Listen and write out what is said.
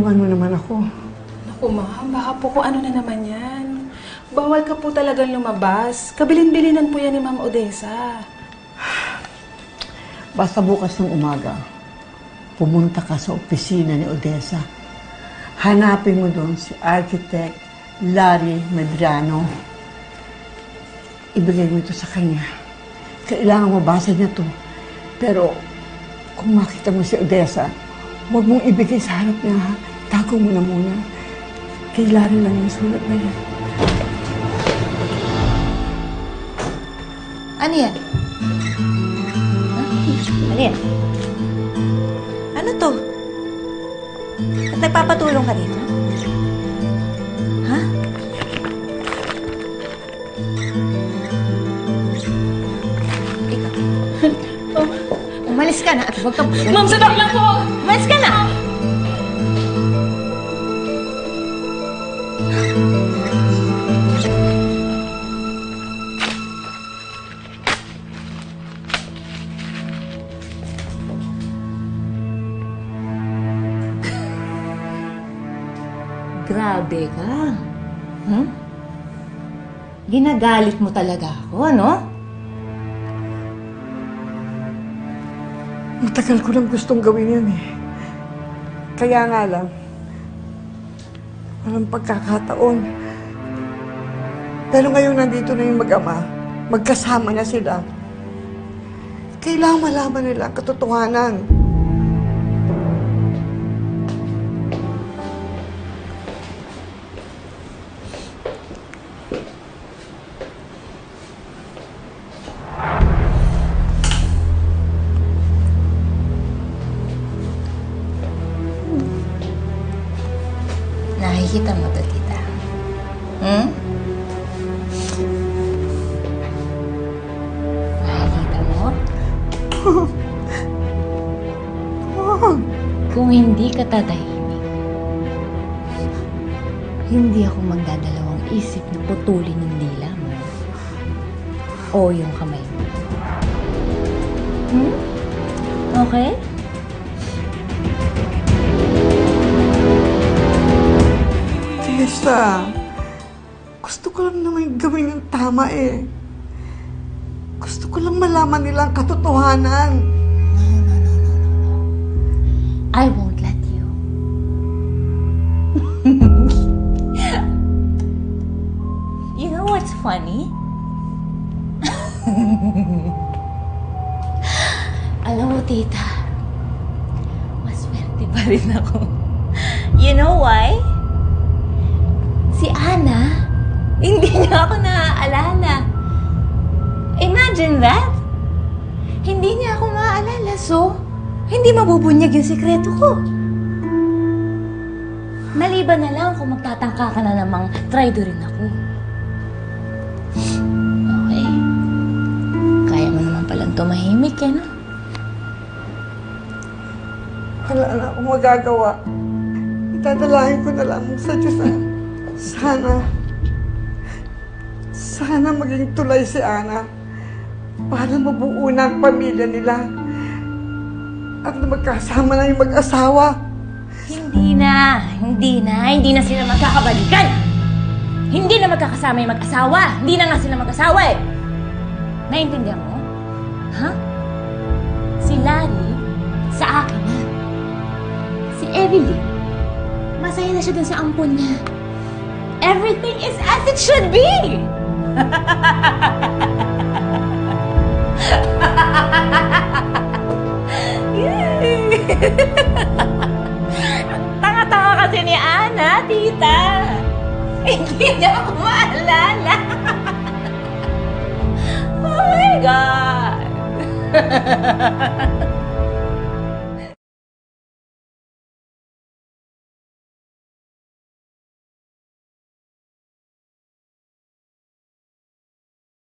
Tulungan mo naman ako. Naku, ma'am, baka po kung ano na naman yan. Bawal ka po talagang lumabas. Kabilin-bilinan po yan ni Ma'am Odessa. Basta bukas ng umaga, pumunta ka sa opisina ni Odessa. Hanapin mo doon si Architect Larry Medrano. Ibigay mo ito sa kanya. Kailangan mabasa niya to. Pero kung makita mo si Odessa, huwag mong ibigay sa harap niya, ha? Tago mo na muna. Kay Larry lang yung sulat na yan. Ano yan? Ano yan? Ano to? At nagpapatulong ka dito? Ha? Ikaw. Umalis ka na at huwag ka... Ma'am, sadак lang po! Umalis ka na! Grabe ka. Ginagalit mo talaga ako, no? Matagal ko nang gustong gawin yun eh. Kaya nga lang, walang pagkakataon. Pero ngayon nandito na yung mag-ama, magkasama na sila. Kailangan malaman nila ang katotohanan. Nakikita mo to, tita. Nakikita mo? Kung hindi ka tatahimik, hindi ako magdadalawang isip na putulin yung dila mo o yung kamay mo. Okay? Tessa, gusto ko lang naman gawin yung tama eh. Gusto ko lang malaman nila ang katotohanan. No. I won't let you. You know what's funny? Alam mo, tita, maswerte pa rin ako. You know why? Si Ana, hindi niya ako naaalala. Imagine that! Hindi niya ako maaalala, so hindi mabubunyag yung sikreto ko. Maliban na lang kung magtatangka ka na namang try do rin ako. Okay. Kaya mo naman palang tumahimik, eh, no? Wala na akong magagawa. Itadalahin ko na lang sa Diyos na sana maging tulay si Ana para mabuo na ang pamilya nila at na magkasama na yung mag-asawa. Hindi na sila magkakabalikan. Hindi na magkakasama yung mag-asawa. Hindi na nga sila mag-asawa eh. Naiintindihan mo? Ha? Si Larry, sa akin na. Si Evelyn, masaya na siya dun sa ampon niya. Everything is as it should be! Tanga-tanga kasi ni Ana, tita. Hindi niya ako maalala. Oh my God!